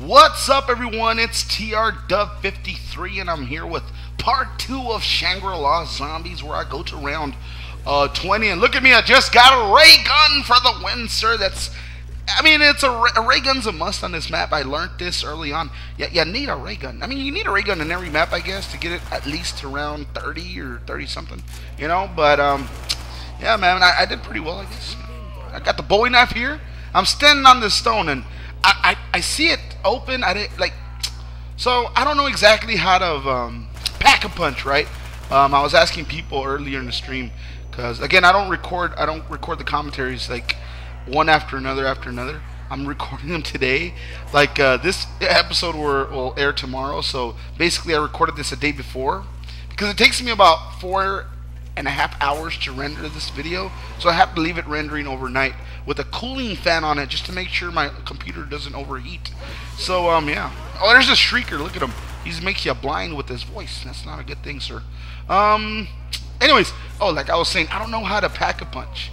What's up, everyone? It's TR53, and I'm here with part 2 of Shangri-La Zombies, where I go to round 20. And look at me, I just got a ray gun for the win, sir. It's a ray gun's a must on this map. I learned this early on. Yeah, you need a ray gun. You need a ray gun in every map, I guess, to get it at least to round 30 or 30 something, But yeah, man, I did pretty well, I guess. I got the Bowie knife here. I'm standing on this stone, and I see it open. So I don't know exactly how to pack a punch, right? I was asking people earlier in the stream because, again, I don't record the commentaries like one after another. I'm recording them today. This episode will air tomorrow, so basically I recorded this a day before because it takes me about 4.5 hours to render this video, so I have to leave it rendering overnight with a cooling fan on it just to make sure my computer doesn't overheat. So yeah. Oh, there's a shrieker. Look at him. He makes you blind with his voice. That's not a good thing, sir. Anyways, like I was saying, I don't know how to pack a punch,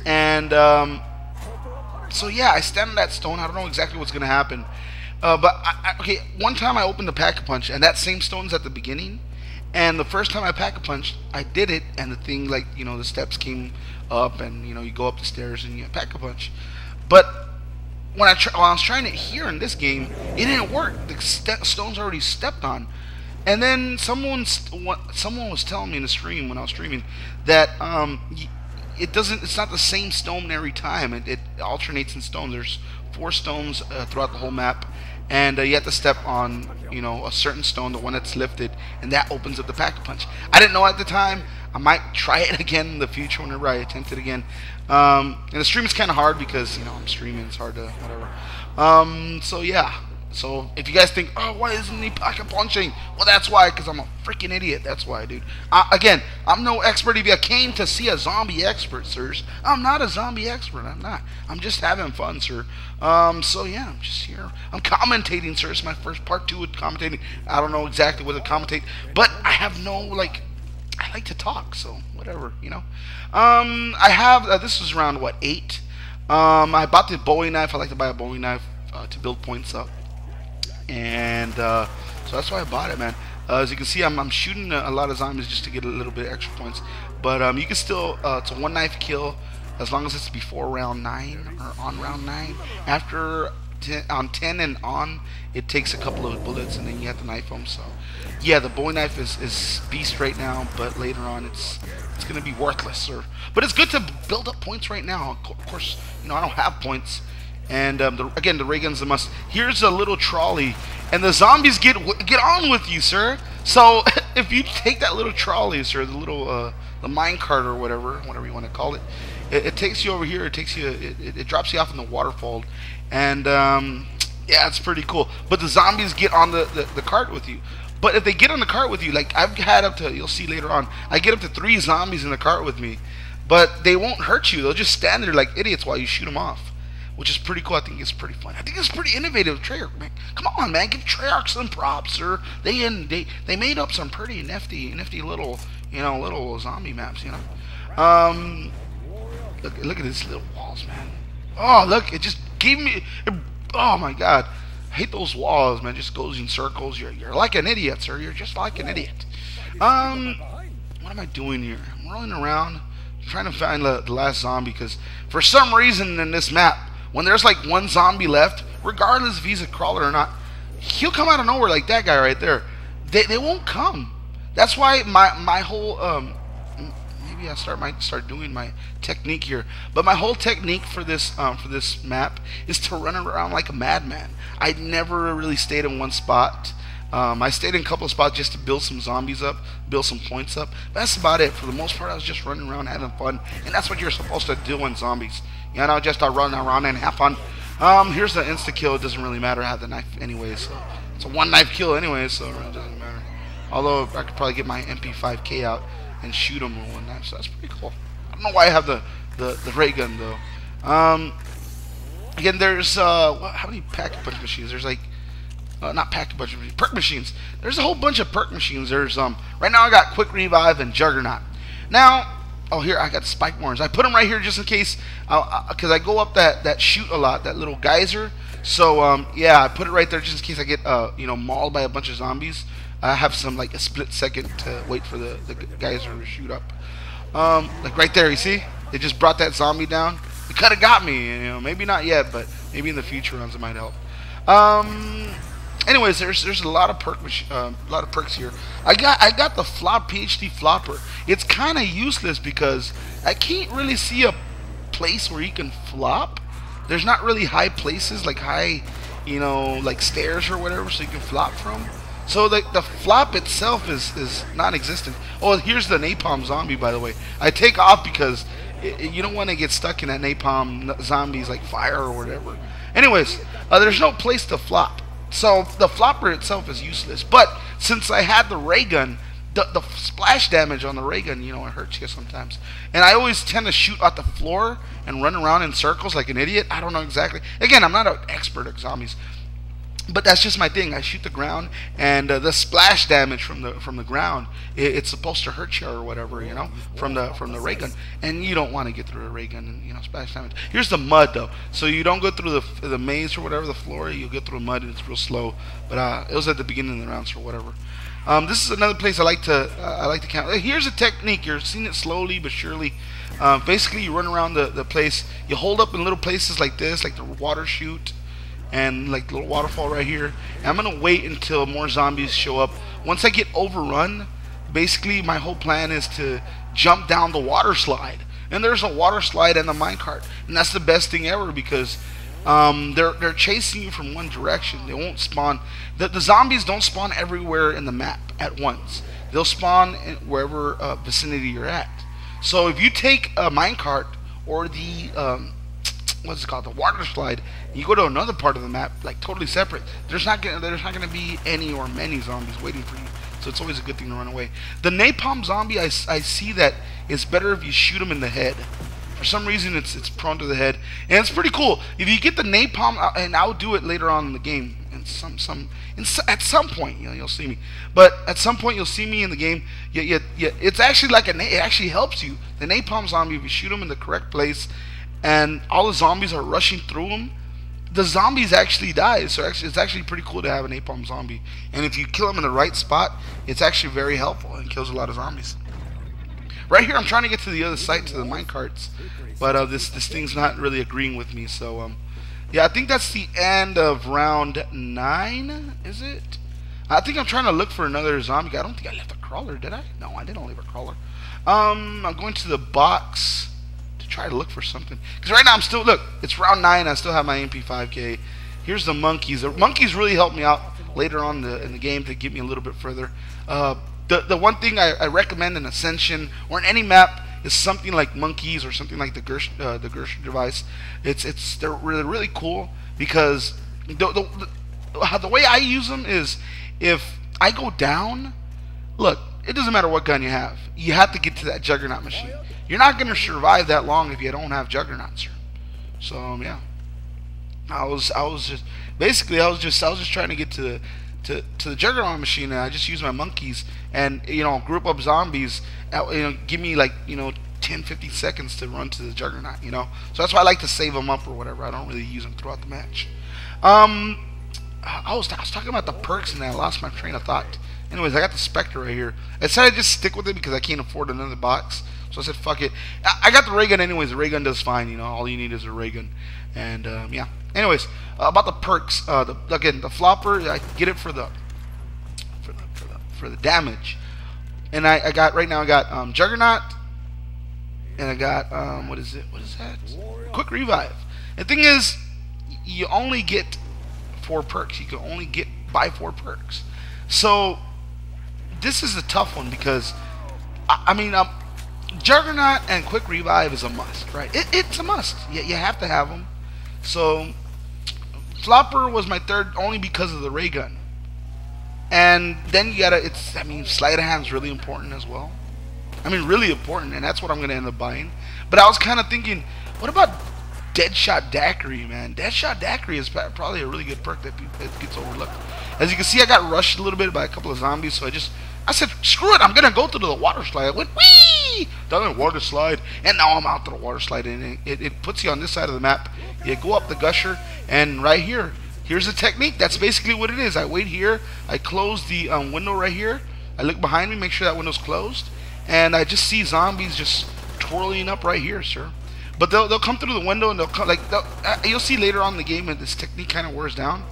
and so yeah, I stand on that stone. I don't know exactly what's gonna happen, but okay. One time I opened the pack a punch, and that same stone's at the beginning. And the first time I pack a punch, I did it, and the thing, the steps came up, and you go up the stairs and you pack a punch. But when I was trying it here in this game, it didn't work. The stones already stepped on. And then someone was telling me in the stream when I was streaming that it's not the same stone every time. It alternates in stones. There's 4 stones throughout the whole map. And you have to step on, a certain stone, the one that's lifted, and that opens up the pack-a-punch. I didn't know at the time. I might try it again in the future whenever I attempt it again. And the stream is kind of hard because, I'm streaming. It's hard to, whatever. So, yeah. So, if you guys think, why isn't he pack-a-punching? Well, that's why, because I'm a freaking idiot. That's why, dude. Again, I'm no expert. If you came to see a zombie expert, sirs, I'm not a zombie expert. I'm not. I'm just having fun, sir. So, yeah, I'm just here. I'm commentating, sir. It's my first part 2 with commentating. I don't know exactly what to commentate, but I have no, I like to talk, so whatever, I have, this is round, 8? I bought the Bowie knife. I like to buy a Bowie knife to build points up. And so that's why I bought it, man. As you can see, I'm shooting a lot of zombies just to get a little bit of extra points. But you can still, it's a 1-knife kill as long as it's before round 9 or on round 9. After on 10 and on, it takes a couple of bullets and then you have to knife them. So yeah, the Bowie knife is beast right now, but later on it's gonna be worthless, sir. But it's good to build up points right now. Of course, I don't have points. And again, the ray gun's a must. Here's a little trolley, and the zombies get on with you, sir. So if you take that little trolley, sir, the little the mine cart or whatever you want to call it, it takes you over here. It drops you off in the waterfall, and yeah, it's pretty cool. But the zombies get on the cart with you. But if they get on the cart with you, like I've had up to, you'll see later on, I get up to 3 zombies in the cart with me, but they won't hurt you. They'll just stand there like idiots while you shoot them off, which is pretty cool. I think it's pretty fun. I think it's pretty innovative. Treyarch, man, come on, man, give Treyarch some props, sir. They made up some pretty nifty little little zombie maps. Look at these little walls, man. Oh, look, it just gave me. Oh my God, I hate those walls, man. It just goes in circles. You're like an idiot, sir. You're just like an idiot. What am I doing here? I'm rolling around, trying to find the last zombie because for some reason in this map, when there's like 1 zombie left, regardless if he's a crawler or not, he'll come out of nowhere like that guy right there. They won't come. That's why my whole maybe I might start doing my technique here. But my whole technique for this map is to run around like a madman. I never really stayed in one spot. I stayed in a couple of spots just to build some zombies up, build some points up. But that's about it. For the most part, I was just running around having fun, and that's what you're supposed to do in zombies. Just run around and have fun. Here's the insta kill. It doesn't really matter. I have the knife anyway, so it's a 1-knife kill anyway, so it really doesn't matter. Although I could probably get my MP5K out and shoot him with 1 knife, so that's pretty cool. I don't know why I have the ray gun though. Again, there's how many pack-a-punch machines? There's like not pack-a-punch machines, perk machines. There's a whole bunch of perk machines. There's right now I got quick revive and juggernaut. Now Oh, here I got spike mortars. I put them right here just in case, because I go up that chute a lot, that little geyser. So yeah, I put it right there just in case I get mauled by a bunch of zombies. I have some like a split second to wait for the geyser to shoot up. Like right there, you see? It just brought that zombie down. It could have got me, maybe not yet, but maybe in the future runs it might help. Anyways, there's a lot of perks here. I got the flop PhD flopper. It's kind of useless because I can't really see a place where you can flop. There's not really high places like high, like stairs or whatever, so you can flop from. So the flop itself is non-existent. Oh, here's the napalm zombie, by the way. I take off because you don't want to get stuck in that napalm zombies like fire or whatever. Anyways, there's no place to flop. So the flopper itself is useless. But since I had the ray gun, the splash damage on the ray gun, it hurts you sometimes. And I always tend to shoot at the floor and run around in circles like an idiot. I don't know exactly. Again, I'm not an expert at zombies, but that's just my thing. I shoot the ground, and the splash damage from the ground, it's supposed to hurt you or whatever, from the ray gun, and you don't want to get through a ray gun and splash damage. Here's the mud though, so you don't go through the maze or whatever, the floor. You'll get through the mud and it's real slow. But it was at the beginning of the rounds or whatever. This is another place I like to count. Here's a technique. You're seeing it slowly but surely. Basically, you run around the place. You hold up in little places like this, like the water chute, and like the little waterfall right here. And I'm gonna wait until more zombies show up. Once I get overrun, basically my whole plan is to jump down the water slide. And there's a water slide and a minecart, and that's the best thing ever because they're chasing you from one direction. They won't spawn. The zombies don't spawn everywhere in the map at once. They'll spawn in wherever vicinity you're at. So if you take a minecart or the what's it called, the water slide, and you go to another part of the map, like totally separate, there's not gonna be any or many zombies waiting for you. So it's always a good thing to run away. The napalm zombie, I see that it's better if you shoot him in the head. For some reason, it's prone to the head, and it's pretty cool. If you get the napalm, and I'll do it later on in the game, and at some point, you'll see me. But at some point, you'll see me in the game. Yeah, it's actually like it actually helps you. The napalm zombie, if you shoot him in the correct place, and all the zombies are rushing through him, the zombies actually die. So it's actually pretty cool to have a napalm zombie. And if you kill him in the right spot, it's actually very helpful and kills a lot of zombies. Right here, I'm trying to get to the other side, to the minecarts, but this thing's not really agreeing with me. So yeah, I think that's the end of round 9. Is it? I think I'm trying to look for another zombie. I don't think I left a crawler, did I? No, I didn't leave a crawler. I'm going to the box to try to look for something. Because right now I'm still, look, it's round 9. I still have my MP5K. Here's the monkeys. The monkeys really helped me out later on in the game to get me a little bit further. The one thing I recommend in Ascension or in any map is something like monkeys or something like the Gersh device. They're really cool because the way I use them is if I go down, look, it doesn't matter what gun you have to get to that Juggernaut machine. You're not going to survive that long if you don't have Juggernauts here. So yeah, I was just trying to get to the Juggernaut machine, and I just use my monkeys and group up zombies. Give me like 10-15 seconds to run to the Juggernaut. So that's why I like to save them up or whatever. I don't really use them throughout the match. I was talking about the perks and I lost my train of thought. Anyways, I got the Spectre right here. I decided to just stick with it because I can't afford another box. So I said, fuck it. I got the ray gun anyways. The ray gun does fine. All you need is a ray gun. And yeah. Anyways, about the perks. Again, the flopper, I get it for the damage. And I got right now. I got Juggernaut, and I got what is it? What is that? Quick revive. The thing is, you only get 4 perks. You can only buy 4 perks. So this is a tough one because I mean, Juggernaut and Quick Revive is a must, right? It's a must. You have to have them. So Flopper was my third only because of the ray gun. And then you gotta, sleight of hand is really important as well. Really important, and that's what I'm gonna end up buying. But I was kind of thinking, what about Deadshot Daiquiri, man? Deadshot Daiquiri is probably a really good perk that gets overlooked. As you can see, I got rushed a little bit by a couple of zombies, so I said, screw it, I'm gonna go through the water slide. I went, whee! wee, down the water slide, and now I'm out to the water slide, and it puts you on this side of the map. You go up the gusher, and right here, here's the technique. That's basically what it is. I wait here, I close the window right here, I look behind me, make sure that window's closed, and I just see zombies just twirling up right here, sir. But they'll come through the window, and they'll come, like, you'll see later on in the game that this technique kind of wears down,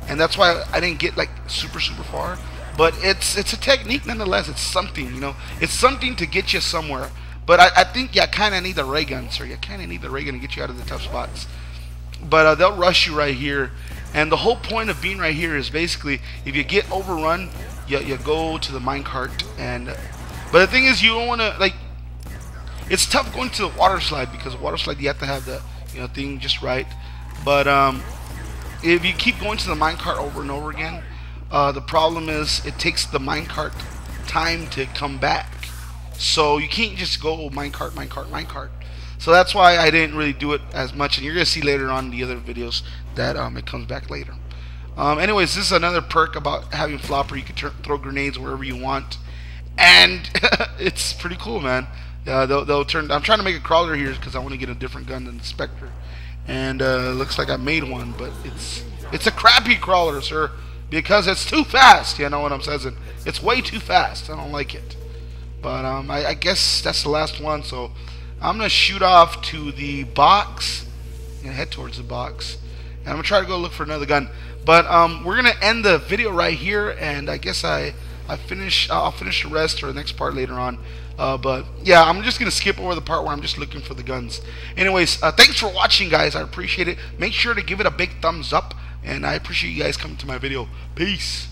and that's why I didn't get like super far. But it's a technique nonetheless. It's something, you know. It's something to get you somewhere. But I think you kind of need the ray gun, sir. You kind of need the ray gun to get you out of the tough spots. But they'll rush you right here. And the whole point of being right here is basically, if you get overrun, you go to the minecart. But the thing is, you don't want to, like, it's tough going to the water slide, because water slide you have to have the thing just right. But if you keep going to the minecart over and over again, the problem is it takes the minecart time to come back. So you can't just go minecart. So that's why I didn't really do it as much. And you're going to see later on in the other videos that it comes back later. Anyways, this is another perk about having Flopper. You can throw grenades wherever you want. And it's pretty cool, man. They'll turn. I'm trying to make a crawler here because I want to get a different gun than the Spectre. And looks like I made one. But it's a crappy crawler, sir. Because it's too fast, you know what I'm saying? It's way too fast. I don't like it. But I guess that's the last one. So I'm going to shoot off to the box. I'm going to head towards the box. And I'm going to try to go look for another gun. But we're going to end the video right here. And I guess I'll finish the rest or the next part later on. But yeah, I'm just going to skip over the part where I'm just looking for the guns. Anyways, thanks for watching, guys. I appreciate it. Make sure to give it a big thumbs up. And I appreciate you guys coming to my video. Peace.